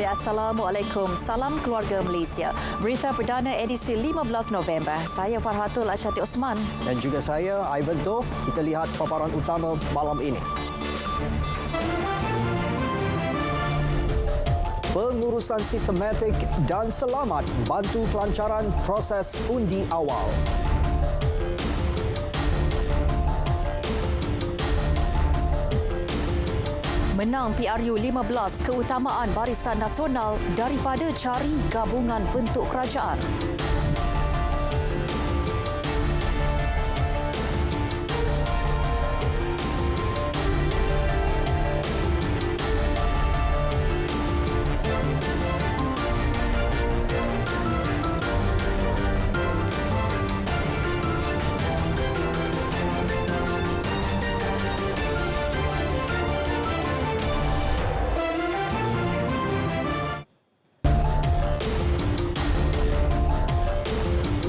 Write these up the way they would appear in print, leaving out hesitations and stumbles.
Assalamualaikum. Salam keluarga Malaysia. Berita perdana edisi 15 November. Saya Farhatul Asyati Osman. Dan juga saya, Ivan Toh. Kita lihat paparan utama malam ini. Pengurusan sistematik dan selamat bantu kelancaran proses undi awal. Menang PRU 15 keutamaan Barisan Nasional daripada cari gabungan bentuk kerajaan.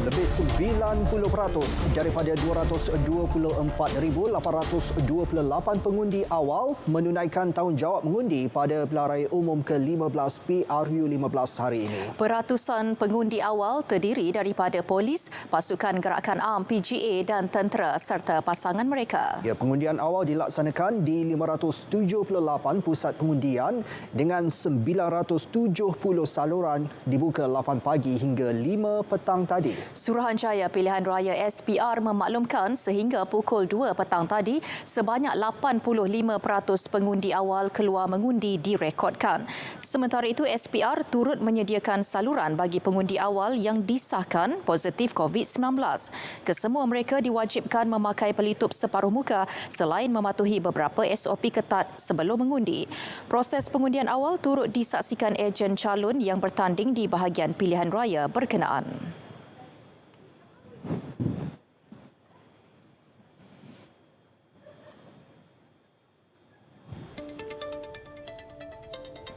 Lebih 90% daripada 224,828 pengundi awal menunaikan tanggungjawab mengundi pada pilihan umum ke-15 PRU 15 hari ini. Peratusan pengundi awal terdiri daripada polis, pasukan gerakan am PGA dan tentera serta pasangan mereka. Ya, pengundian awal dilaksanakan di 578 pusat pengundian dengan 970 saluran dibuka 8 pagi hingga 5 petang tadi. Suruhanjaya Pilihan Raya SPR memaklumkan sehingga pukul 2 petang tadi, sebanyak 85% pengundi awal keluar mengundi direkodkan. Sementara itu, SPR turut menyediakan saluran bagi pengundi awal yang disahkan positif COVID-19. Kesemua mereka diwajibkan memakai pelitup separuh muka selain mematuhi beberapa SOP ketat sebelum mengundi. Proses pengundian awal turut disaksikan ejen calon yang bertanding di bahagian pilihan raya berkenaan.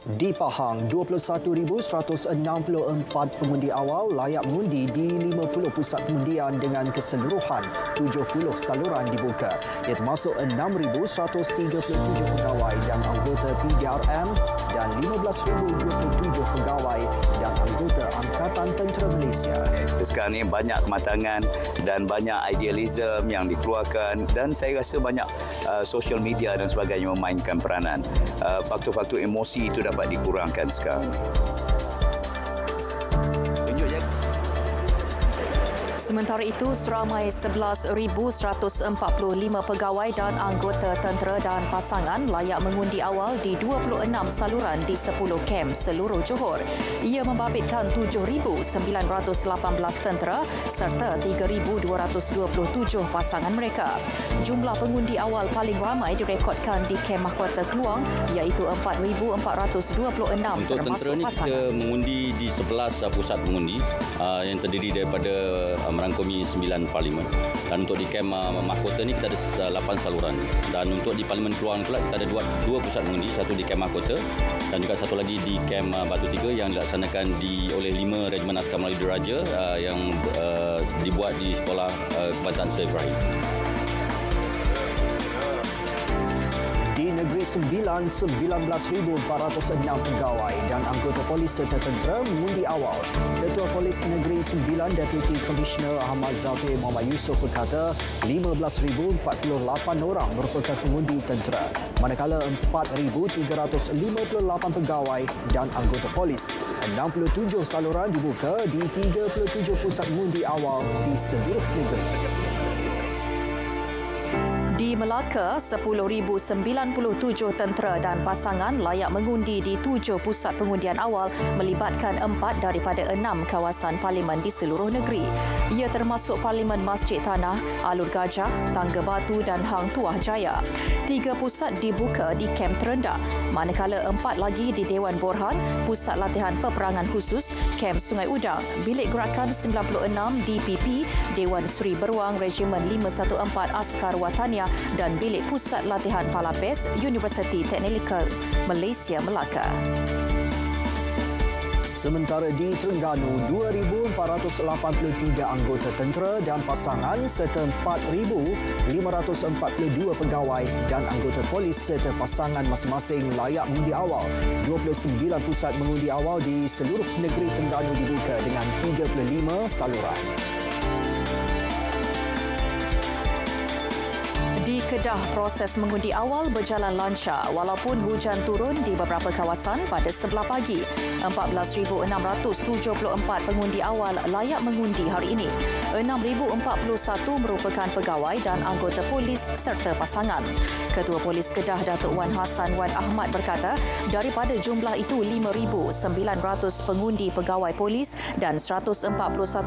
Di Pahang, 21,164 pengundi awal layak mengundi di 50 pusat pengundian dengan keseluruhan 70 saluran dibuka. Ia termasuk 6,137 pegawai dan anggota PDRM dan 15,027 pegawai dan anggota Angkatan Tentera Malaysia. Sekarang ini banyak kematangan dan banyak idealism yang dikeluarkan dan saya rasa banyak social media dan sebagainya memainkan peranan. Faktor-faktor emosi itu dapat dikurangkan sekarang. Sementara itu, seramai 11,145 pegawai dan anggota tentera dan pasangan layak mengundi awal di 26 saluran di 10 kem seluruh Johor. Ia membabitkan 7,918 tentera serta 3,227 pasangan mereka. Jumlah pengundi awal paling ramai direkodkan di kem Mahkota Keluang iaitu 4,426 Untuk tentera ni kita mengundi di 11 pusat pengundi yang terdiri daripada merangkumi 9 parlimen. Dan untuk di kem Mahkota ni kita ada 8 saluran. Dan untuk di Parlimen Keluang pula kita ada dua pusat mengundi, satu di kem Mahkota dan juga satu lagi di kem Batu Tiga yang dilaksanakan oleh 5 Regimen Askar Melayu Diraja yang dibuat di Sekolah Kebangsaan Sir Ibrahim. Di negeri Sembilan, 19,406 pegawai dan anggota polis serta tentera mengundi awal. Ketua Polis Negeri Sembilan, Deputi Komisioner Ahmad Zafir Muhammad Yusof berkata 15,048 orang merupakan pengundi tentera, manakala 4,358 pegawai dan anggota polis. 67 saluran dibuka di 37 pusat mengundi awal di seluruh negeri. Di Melaka, 10,097 tentera dan pasangan layak mengundi di 7 pusat pengundian awal melibatkan 4 daripada 6 kawasan parlimen di seluruh negeri. Ia termasuk Parlimen Masjid Tanah, Alur Gajah, Tangga Batu dan Hang Tuah Jaya. 3 pusat dibuka di kem terendah, manakala 4 lagi di Dewan Borhan, Pusat Latihan Peperangan Khusus, kem Sungai Udang, Bilik Gerakan 96 DPP, Dewan Seri Beruang Regimen 514 Askar Watania dan Bilik Pusat Latihan Palapes Universiti Teknikal Malaysia Melaka. Sementara di Terengganu, 2,483 anggota tentera dan pasangan serta 4,542 pegawai dan anggota polis serta pasangan masing-masing layak mengundi awal. 29 pusat mengundi awal di seluruh negeri Terengganu dibuka dengan 35 saluran. Di Kedah, proses mengundi awal berjalan lancar walaupun hujan turun di beberapa kawasan pada sebelah pagi. 14,674 pengundi awal layak mengundi hari ini. 6,041 merupakan pegawai dan anggota polis serta pasangan. Ketua Polis Kedah Datuk Wan Hassan Wan Ahmad berkata, daripada jumlah itu 5,900 pengundi pegawai polis dan 141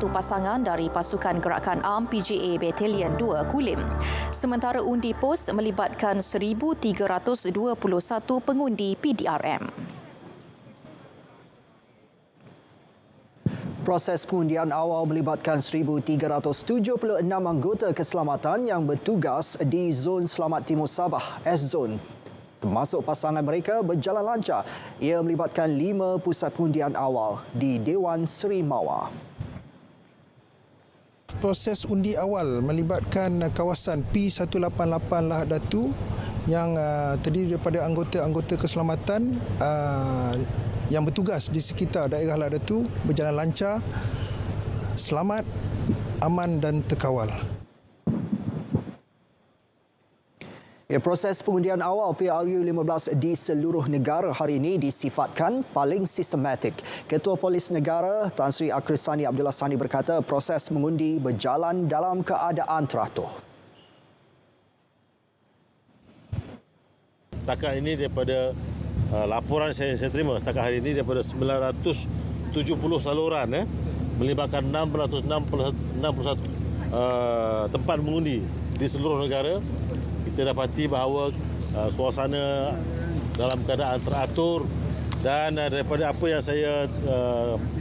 pasangan dari pasukan gerakan ARM PGA Batalion 2 Kulim. Sementara undi pos melibatkan 1,321 pengundi PDRM. Proses pengundian awal melibatkan 1,376 anggota keselamatan yang bertugas di Zon Selamat Timur Sabah, S-Zone. Termasuk pasangan mereka berjalan lancar. Ia melibatkan 5 pusat pengundian awal di Dewan Seri Mawar. Proses undi awal melibatkan kawasan P188 Lahad Datu yang terdiri daripada anggota-anggota keselamatan yang bertugas di sekitar daerah Lahad Datu berjalan lancar, selamat, aman dan terkawal. Proses pengundian awal PRU15 di seluruh negara hari ini disifatkan paling sistematik. Ketua Polis Negara Tan Sri Akrisani Abdullah Sani berkata proses mengundi berjalan dalam keadaan teratur. Setakat ini daripada laporan saya terima setakat hari ini daripada 970 saluran melibatkan 661 tempat mengundi di seluruh negara. Kita dapati bahawa suasana dalam keadaan teratur dan daripada apa yang saya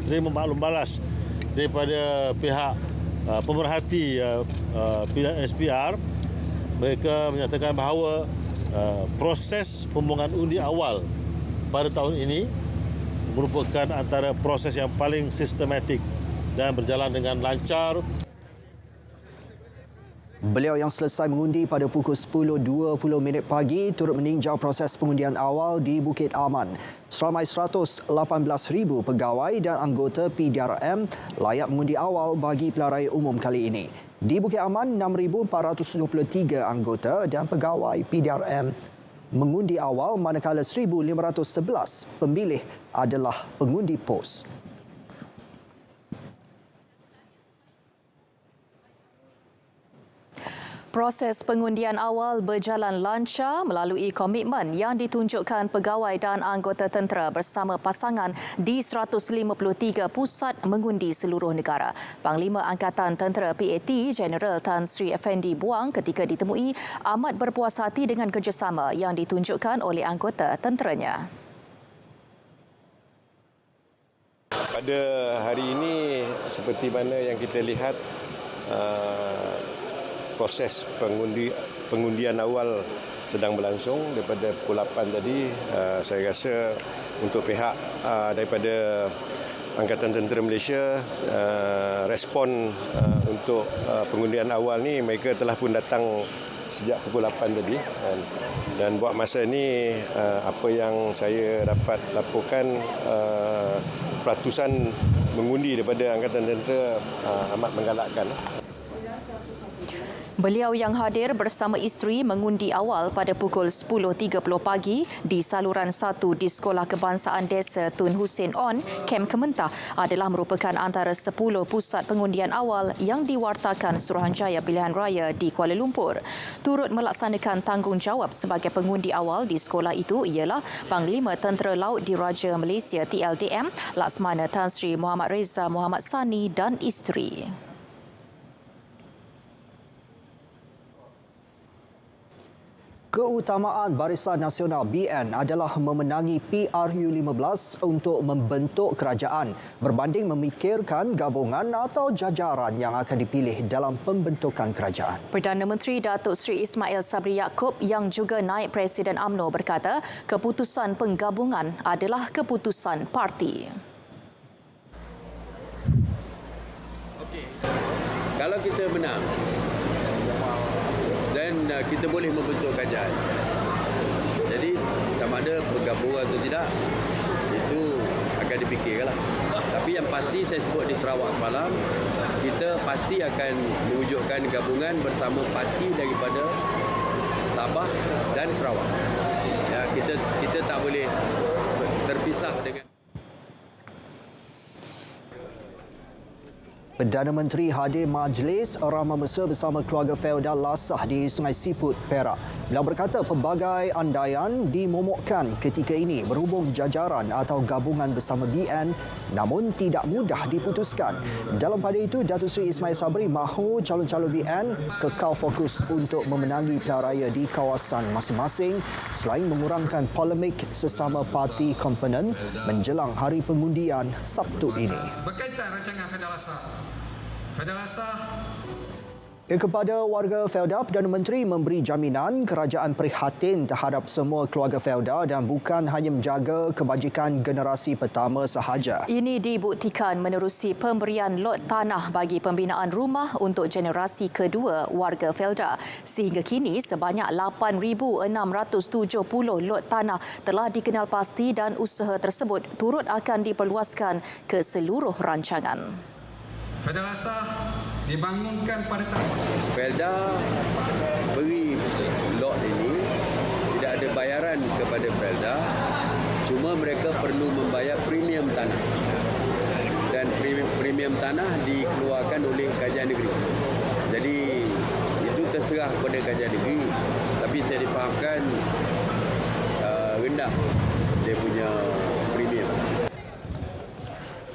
terima maklum balas daripada pihak pemerhati SPR, mereka menyatakan bahawa proses pembuangan undi awal pada tahun ini merupakan antara proses yang paling sistematik dan berjalan dengan lancar. Beliau yang selesai mengundi pada pukul 10.20 pagi turut meninjau proses pengundian awal di Bukit Aman. Seramai 118,000 pegawai dan anggota PDRM layak mengundi awal bagi pilihan raya umum kali ini. Di Bukit Aman, 6,423 anggota dan pegawai PDRM mengundi awal manakala 1,511 pemilih adalah pengundi pos. Proses pengundian awal berjalan lancar melalui komitmen yang ditunjukkan pegawai dan anggota tentera bersama pasangan di 153 pusat mengundi seluruh negara. Panglima Angkatan Tentera PAT Jeneral Tan Sri Effendi Buang ketika ditemui amat berpuas hati dengan kerjasama yang ditunjukkan oleh anggota tenteranya. Pada hari ini seperti mana yang kita lihat proses pengundian awal sedang berlangsung daripada pukul 8 tadi. Saya rasa untuk pihak daripada Angkatan Tentera Malaysia respon untuk pengundian awal ni, mereka telah pun datang sejak pukul 8 tadi dan buat masa ini apa yang saya dapat laporkan peratusan mengundi daripada Angkatan Tentera amat menggalakkan. Beliau yang hadir bersama isteri mengundi awal pada pukul 10.30 pagi di saluran 1 di Sekolah Kebangsaan Desa Tun Hussein On, Kem Kementah adalah merupakan antara 10 pusat pengundian awal yang diwartakan Suruhanjaya Pilihan Raya di Kuala Lumpur. Turut melaksanakan tanggungjawab sebagai pengundi awal di sekolah itu ialah Panglima Tentera Laut Diraja Malaysia TLDM, Laksmana Tan Sri Muhammad Reza Muhammad Sani dan isteri. Keutamaan Barisan Nasional BN adalah memenangi PRU15 untuk membentuk kerajaan berbanding memikirkan gabungan atau jajaran yang akan dipilih dalam pembentukan kerajaan. Perdana Menteri Datuk Seri Ismail Sabri Yaakob yang juga naib Presiden UMNO berkata keputusan penggabungan adalah keputusan parti. Kalau kita menang, dan kita boleh membentuk kerajaan. Jadi sama ada bergabung atau tidak, itu akan dipikirkanlah. Tapi yang pasti saya sebut di Sarawak semalam, kita pasti akan mewujudkan gabungan bersama parti daripada Sabah dan Sarawak. Ya, kita tak boleh terpisah dengan. Perdana Menteri hadir majlis ramah mesra bersama keluarga feodal Lasah di Sungai Siput, Perak. Beliau berkata pelbagai andaian dimomokkan ketika ini berhubung jajaran atau gabungan bersama BN namun tidak mudah diputuskan. Dalam pada itu, Datuk Seri Ismail Sabri mahu calon-calon BN kekal fokus untuk memenangi pilihan raya di kawasan masing-masing selain mengurangkan polemik sesama parti komponen menjelang hari pengundian Sabtu ini. Berkaitan rancangan Feodal Lasah. Kepada warga feodal, Perdana Menteri memberi jaminan kerajaan prihatin terhadap semua keluarga feodal dan bukan hanya menjaga kebajikan generasi pertama sahaja. Ini dibuktikan menerusi pemberian lot tanah bagi pembinaan rumah untuk generasi kedua warga feodal. Sehingga kini sebanyak 8,670 lot tanah telah dikenal pasti dan usaha tersebut turut akan diperluaskan ke seluruh rancangan. Feodal Lasah dibangunkan pada tahun. Felda beri lot ini, tidak ada bayaran kepada Felda, cuma mereka perlu membayar premium tanah. Dan premium tanah dikeluarkan oleh Kerajaan Negeri. Jadi itu terserah kepada Kerajaan Negeri, tapi saya difahamkan rendah dia punya premium.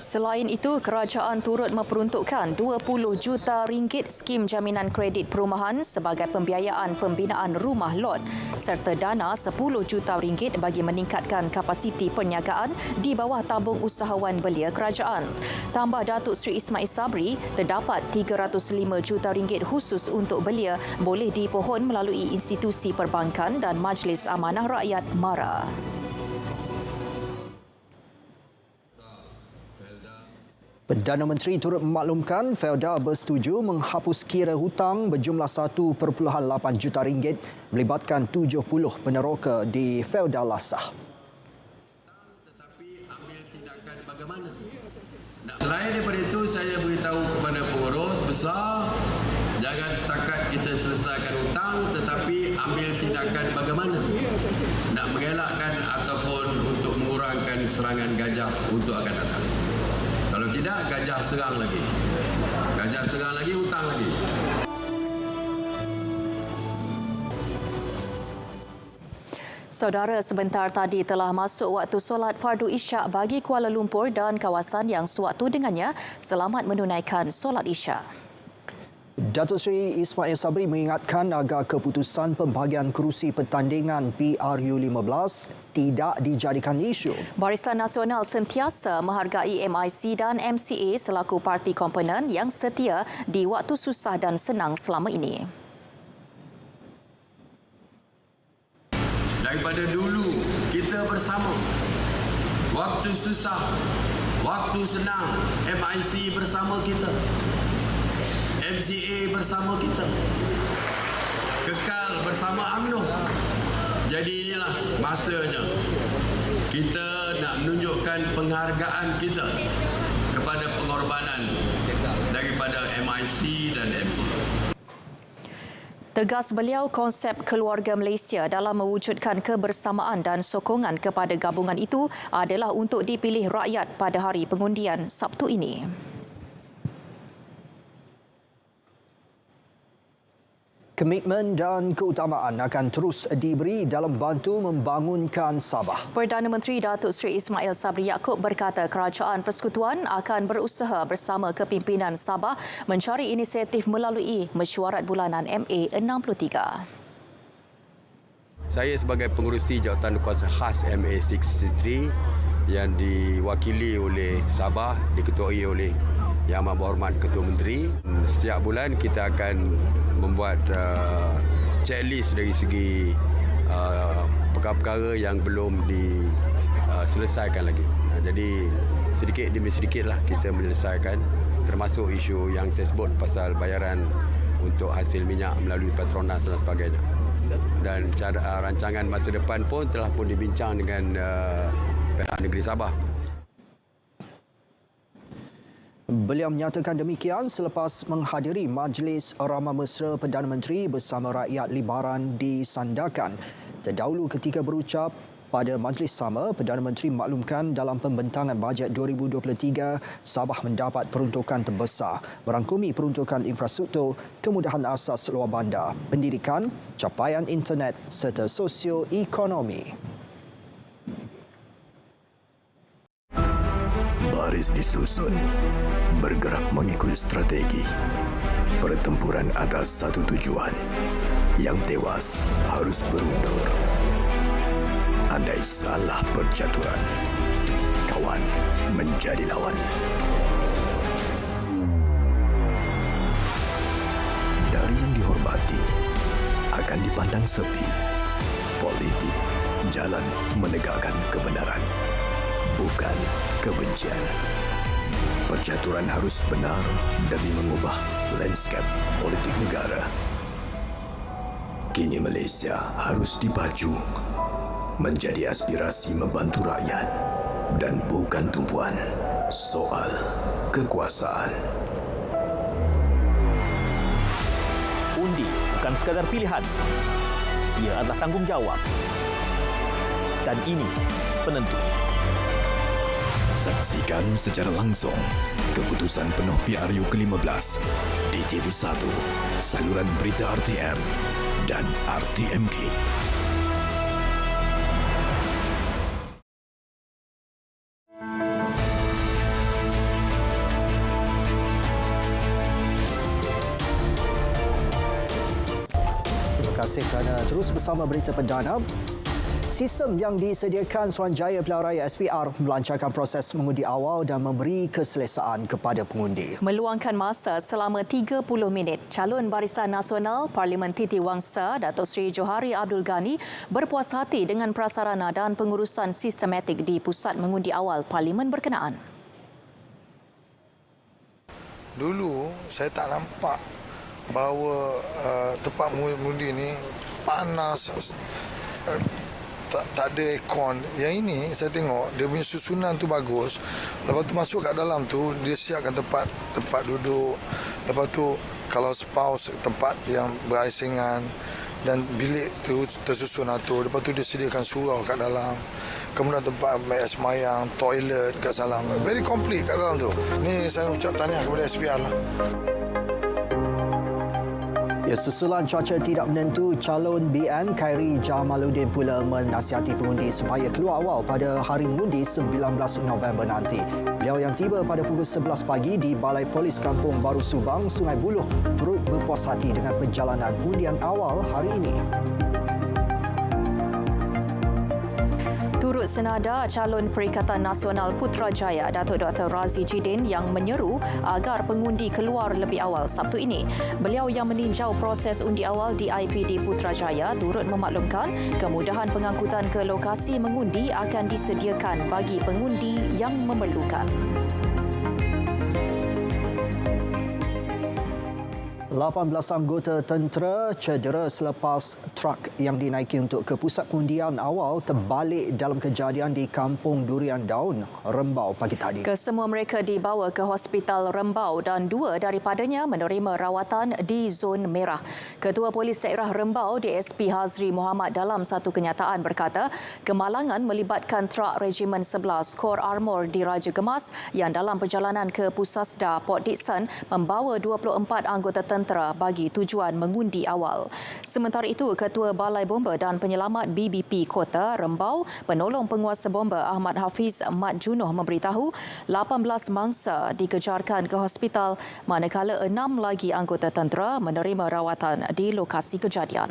Selain itu, kerajaan turut memperuntukkan 20 juta ringgit skim jaminan kredit perumahan sebagai pembiayaan pembinaan rumah lot serta dana 10 juta ringgit bagi meningkatkan kapasiti perniagaan di bawah tabung usahawan belia kerajaan. Tambah Datuk Seri Ismail Sabri, terdapat 305 juta ringgit khusus untuk belia boleh dipohon melalui institusi perbankan dan Majlis Amanah Rakyat MARA. Perdana Menteri turut memaklumkan feodal bersetuju menghapus kira hutang berjumlah 1.8 juta ringgit melibatkan 70 peneroka di feodal Lasah. Tetapi ambil tindakan bagaimana? Selain daripada itu, saya beritahu kepada pengurus besar, jangan setakat kita selesaikan hutang tetapi ambil tindakan bagaimana nak mengelakkan ataupun untuk mengurangkan serangan gajah untuk akan datang. Kalau tidak, gajah serang lagi. Gajah serang lagi, hutang lagi. Saudara, sebentar tadi telah masuk waktu solat fardu isyak bagi Kuala Lumpur dan kawasan yang sewaktu dengannya. Selamat menunaikan solat isyak. Datuk Seri Ismail Sabri mengingatkan agar keputusan pembahagian kerusi pertandingan PRU15 tidak dijadikan isu. Barisan Nasional sentiasa menghargai MIC dan MCA selaku parti komponen yang setia di waktu susah dan senang selama ini. Daripada dulu kita bersama. Waktu susah, waktu senang, MIC bersama kita. MCA bersama kita. Kekal bersama UMNO. Jadi inilah masanya kita nak menunjukkan penghargaan kita kepada pengorbanan daripada MIC dan MCA. Tegas beliau, konsep keluarga Malaysia dalam mewujudkan kebersamaan dan sokongan kepada gabungan itu adalah untuk dipilih rakyat pada hari pengundian Sabtu ini. Komitmen dan keutamaan akan terus diberi dalam bantu membangunkan Sabah. Perdana Menteri Datuk Seri Ismail Sabri Yaakob berkata kerajaan persekutuan akan berusaha bersama kepimpinan Sabah mencari inisiatif melalui mesyuarat bulanan MA 63. Saya sebagai pengerusi jawatan kuasa khas MA63 yang diwakili oleh Sabah, diketuai oleh Yang Amat Berhormat Ketua Menteri. Setiap bulan kita akan membuat checklist dari segi perkara-perkara yang belum diselesaikan lagi. Jadi sedikit demi sedikitlah kita menyelesaikan. termasuk isu yang saya sebut pasal bayaran untuk hasil minyak melalui Petronas dan sebagainya. Dan rancangan masa depan pun telah pun dibincang dengan pihak negeri Sabah. Beliau menyatakan demikian selepas menghadiri Majlis Ramah Mesra Perdana Menteri bersama rakyat Libaran di Sandakan. Terdahulu ketika berucap pada majlis sama, Perdana Menteri maklumkan dalam pembentangan bajet 2023, Sabah mendapat peruntukan terbesar merangkumi peruntukan infrastruktur, kemudahan asas luar bandar, pendidikan, capaian internet serta sosioekonomi. Baris disusun, bergerak mengikut strategi. Pertempuran atas satu tujuan. Yang tewas harus berundur. Andai salah percaturan, kawan menjadi lawan. Dari yang dihormati akan dipandang sepi. Politik, jalan menegakkan kebenaran, bukan kebencian. Percaturan harus benar demi mengubah lanskap politik negara. Kini Malaysia harus dipacu menjadi aspirasi membantu rakyat dan bukan tumpuan soal kekuasaan. Undi bukan sekadar pilihan. Ia adalah tanggungjawab. Dan ini penentu. Saksikan secara langsung keputusan penuh PRU ke-15 di TV1, saluran berita RTM dan RTMK. Terima kasih kerana terus bersama Berita Perdana. Sistem yang disediakan Suruhanjaya Pilihan Raya SPR melancarkan proses mengundi awal dan memberi keselesaan kepada pengundi. Meluangkan masa selama 30 minit, calon Barisan Nasional Parlimen Titi Wangsa, Datuk Seri Johari Abdul Ghani berpuas hati dengan prasarana dan pengurusan sistematik di pusat mengundi awal Parlimen berkenaan. Dulu saya tak nampak bahawa tempat mengundi ini panas, tak ada aircon. Yang ini saya tengok dia punya susunan tu bagus. Lepas tu masuk kat dalam tu dia siapkan tempat duduk. Lepas tu kalau spouse tempat yang berasingan dan bilik tu tersusun atur. Lepas tu dia sediakan surau kat dalam. Kemudian tempat semayang, toilet kat dalam. Very complete kat dalam tu. Ni saya ucap tahniah kepada SPR lah. Ya, susulan cuaca tidak menentu, calon BN Khairi Jamaluddin pula menasihati pengundi supaya keluar awal pada hari mengundi 19 November nanti. Beliau yang tiba pada pukul 11 pagi di Balai Polis Kampung Baru Subang, Sungai Buloh, turut berpuas hati dengan perjalanan undian awal hari ini. Turut senada calon Perikatan Nasional Putrajaya Datuk Dr. Razi Jidin yang menyeru agar pengundi keluar lebih awal Sabtu ini. Beliau yang meninjau proses undi awal di IPD Putrajaya turut memaklumkan kemudahan pengangkutan ke lokasi mengundi akan disediakan bagi pengundi yang memerlukan. 18 anggota tentera cedera selepas truk yang dinaiki untuk ke pusat pengundian awal terbalik dalam kejadian di Kampung Durian Daun, Rembau pagi tadi. Kesemua mereka dibawa ke Hospital Rembau dan dua daripadanya menerima rawatan di zon merah. Ketua Polis Daerah Rembau, DSP Hazri Muhammad dalam satu kenyataan berkata, kemalangan melibatkan truk Regimen 11 Kor Armor di Raja Gemas yang dalam perjalanan ke Pusasda Port Dickson membawa 24 anggota tentera bagi tujuan mengundi awal. Sementara itu, Ketua Balai Bomba dan Penyelamat BBP Kota Rembau, penolong penguasa bomba Ahmad Hafiz Mat Junoh memberitahu 18 mangsa dikejarkan ke hospital manakala 6 lagi anggota tentera menerima rawatan di lokasi kejadian.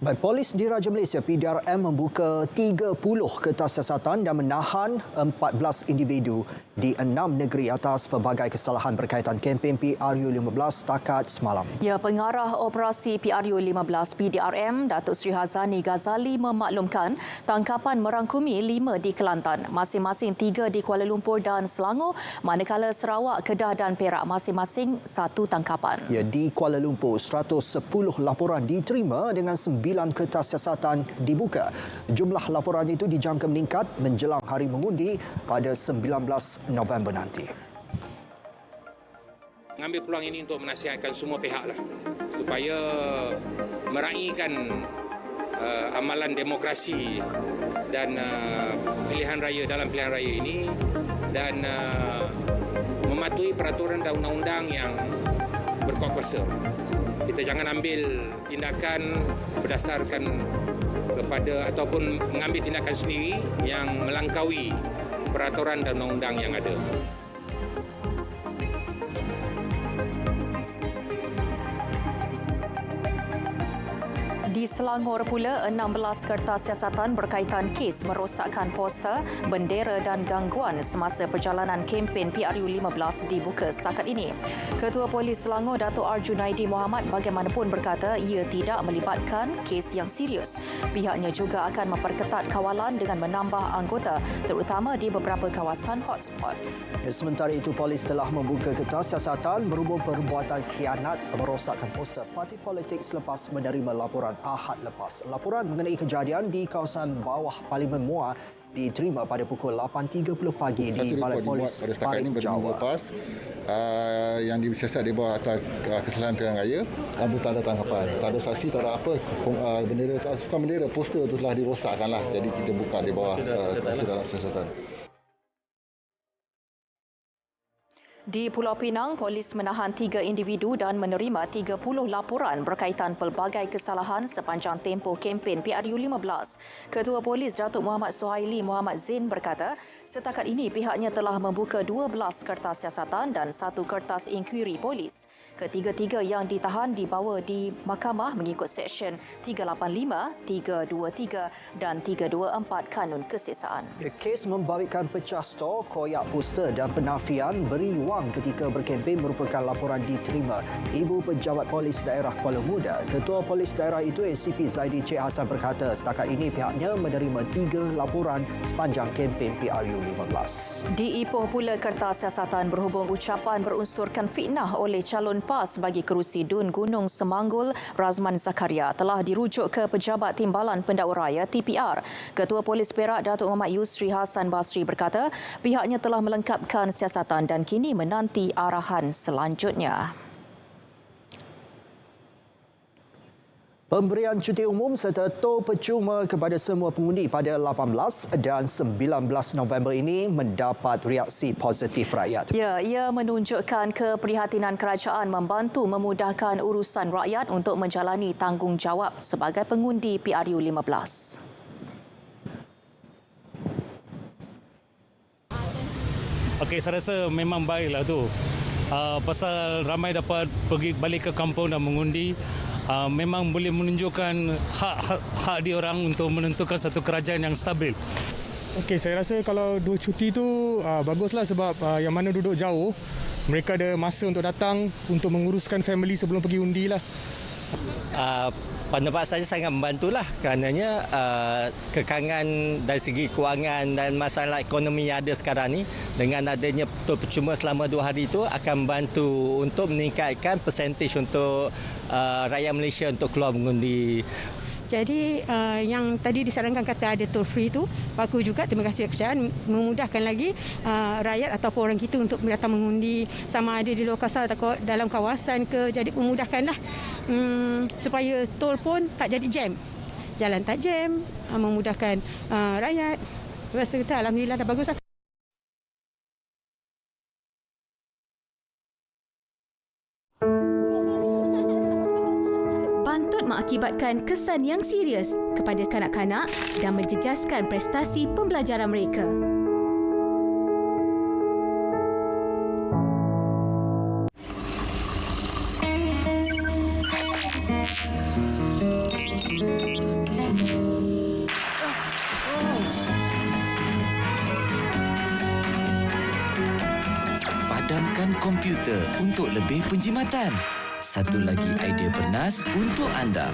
Baik, Polis Diraja Malaysia PDRM membuka 30 kertas siasatan dan menahan 14 individu di 6 negeri atas pelbagai kesalahan berkaitan kempen PRU15 setakat semalam. Ya, Pengarah Operasi PRU15 PDRM, Datuk Seri Hazani Ghazali memaklumkan tangkapan merangkumi 5 di Kelantan, masing-masing 3 di Kuala Lumpur dan Selangor, manakala Sarawak, Kedah dan Perak masing-masing 1 tangkapan. Ya, di Kuala Lumpur, 110 laporan diterima dengan 9 kertas siasatan dibuka. Jumlah laporan itu dijangka meningkat menjelang hari mengundi pada 19 November nanti. Mengambil peluang ini untuk menasihatkan semua pihak supaya meraihkan amalan demokrasi dan pilihan raya dalam pilihan raya ini dan mematuhi peraturan dan undang-undang yang berkuasa. Kita jangan ambil tindakan berdasarkan kepada ataupun mengambil tindakan sendiri yang melangkaui peraturan dan undang-undang yang ada. Di Selangor pula, 16 kertas siasatan berkaitan kes merosakkan poster, bendera dan gangguan semasa perjalanan kempen PRU15 dibuka setakat ini. Ketua Polis Selangor, Datuk R. Junaidi Mohamad bagaimanapun berkata ia tidak melibatkan kes yang serius. Pihaknya juga akan memperketat kawalan dengan menambah anggota terutama di beberapa kawasan hotspot. Sementara itu, polis telah membuka kertas siasatan berhubung perbuatan khianat merosakkan poster parti politik selepas menerima laporan Ahad lepas. Laporan mengenai kejadian di kawasan bawah Parlimen Muar diterima pada pukul 8.30 pagi di Balai Polis Parit Jawa. Lepas, yang disiasat di bawah atas kesalahan pilihan raya, ambil tanda tangkapan. Tak ada saksi, tak ada apa. Bendera, bukan bendera, poster itu telah dirosakkan lah. Jadi kita buka di bawah dalam siasatan. Di Pulau Pinang, polis menahan 3 individu dan menerima 30 laporan berkaitan pelbagai kesalahan sepanjang tempoh kempen PRU15. Ketua Polis Datuk Muhammad Suhaili Muhammad Zain berkata, setakat ini pihaknya telah membuka 12 kertas siasatan dan 1 kertas inkuiri polis. Ketiga-tiga yang ditahan dibawa di mahkamah mengikut Seksyen 385, 323 dan 324 Kanun Kesesaan. Kes membabitkan pecah stor, koyak poster dan penafian beri wang ketika berkempen merupakan laporan diterima Ibu Pejabat Polis Daerah Kuala Muda. Ketua Polis Daerah itu ACP Zaidi Cik Hassan berkata setakat ini pihaknya menerima 3 laporan sepanjang kempen PRU15. Di Ipoh pula, kertas siasatan berhubung ucapan berunsurkan fitnah oleh calon PAS bagi kerusi Dun Gunung Semanggul Razman Zakaria telah dirujuk ke Pejabat Timbalan Pendakwa Raya TPR. Ketua Polis Perak Datuk Muhammad Yusri Hassan Basri berkata pihaknya telah melengkapkan siasatan dan kini menanti arahan selanjutnya. Pemberian cuti umum serta tol percuma kepada semua pengundi pada 18 dan 19 November ini mendapat reaksi positif rakyat. Ya, ia menunjukkan keprihatinan kerajaan membantu memudahkan urusan rakyat untuk menjalani tanggungjawab sebagai pengundi PRU15. Okey, saya rasa memang baiklah tu. Pasal ramai dapat pergi balik ke kampung dan mengundi. Memang boleh menunjukkan hak diorang untuk menentukan satu kerajaan yang stabil. Okey, saya rasa kalau 2 cuti tu baguslah sebab yang mana duduk jauh, mereka ada masa untuk datang untuk menguruskan family sebelum pergi undi lah. Pendapat saya sangat membantulah kerananya kekangan dari segi kewangan dan masalah ekonomi yang ada sekarang ni dengan adanya tol percuma selama 2 hari itu akan membantu untuk meningkatkan persentage untuk rakyat Malaysia untuk keluar mengundi. Jadi yang tadi disarankan kata ada toll free tu bagus juga. Terima kasih kerajaan memudahkan lagi rakyat ataupun orang kita untuk datang mengundi sama ada di luar kawasan atau dalam kawasan ke. Jadi memudahkanlah supaya tol pun tak jadi jam. Jalan tak jam, memudahkan rakyat. Rasa kita alhamdulillah dah bagus. Pantut mengakibatkan kesan yang serius kepada kanak-kanak dan menjejaskan prestasi pembelajaran mereka. gunakan komputer untuk lebih penjimatan. Satu lagi idea bernas untuk anda.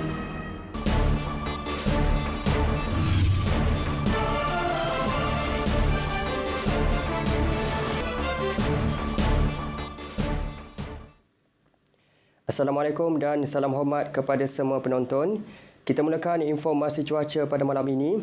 Assalamualaikum dan salam hormat kepada semua penonton. Kita mulakan informasi cuaca pada malam ini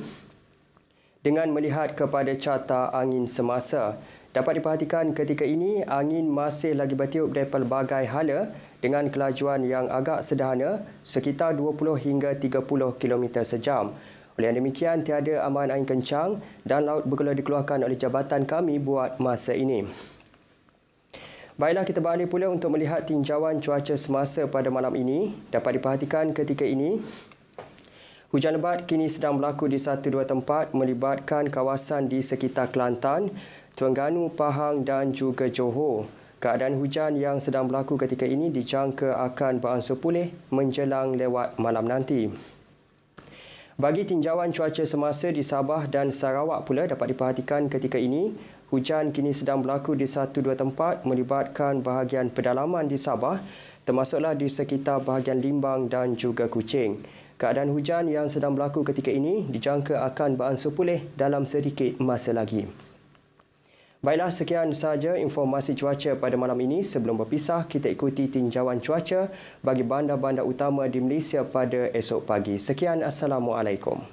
dengan melihat kepada carta angin semasa. Dapat diperhatikan ketika ini angin masih lagi bertiup dari pelbagai hala dengan kelajuan yang agak sederhana sekitar 20 hingga 30 km sejam. Oleh demikian, tiada amaran angin kencang dan laut bergelora dikeluarkan oleh jabatan kami buat masa ini. Baiklah, kita beralih pula untuk melihat tinjauan cuaca semasa pada malam ini. Dapat diperhatikan ketika ini, hujan lebat kini sedang berlaku di 1-2 tempat melibatkan kawasan di sekitar Kelantan, Terengganu, Pahang dan juga Johor. Keadaan hujan yang sedang berlaku ketika ini dijangka akan beransur pulih menjelang lewat malam nanti. Bagi tinjauan cuaca semasa di Sabah dan Sarawak pula dapat diperhatikan ketika ini, hujan kini sedang berlaku di 1-2 tempat melibatkan bahagian pedalaman di Sabah, termasuklah di sekitar bahagian Limbang dan juga Kuching. Keadaan hujan yang sedang berlaku ketika ini dijangka akan beransur pulih dalam sedikit masa lagi. Baiklah, sekian sahaja informasi cuaca pada malam ini. Sebelum berpisah, kita ikuti tinjauan cuaca bagi bandar-bandar utama di Malaysia pada esok pagi. Sekian, Assalamualaikum.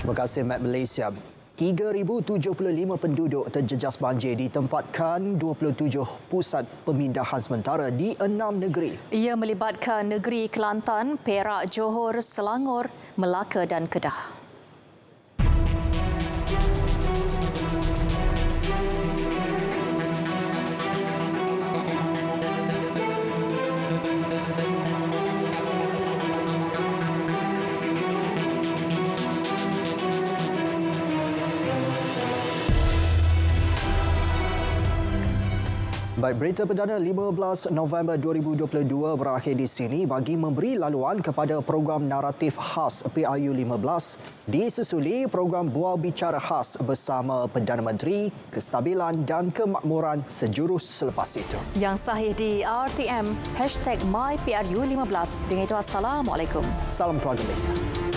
Terima kasih, Met Malaysia. 3,075 penduduk terjejas banjir ditempatkan 27 pusat pemindahan sementara di 6 negeri. Ia melibatkan negeri Kelantan, Perak, Johor, Selangor, Melaka dan Kedah. Baik, berita perdana 15 November 2022 berakhir di sini bagi memberi laluan kepada program naratif khas PRU 15 disusuli program Bual Bicara Khas bersama Perdana Menteri, Kestabilan dan Kemakmuran sejurus selepas itu. Yang sahih di RTM #MyPRU15. Dengan itu, Assalamualaikum. Salam keluarga Malaysia.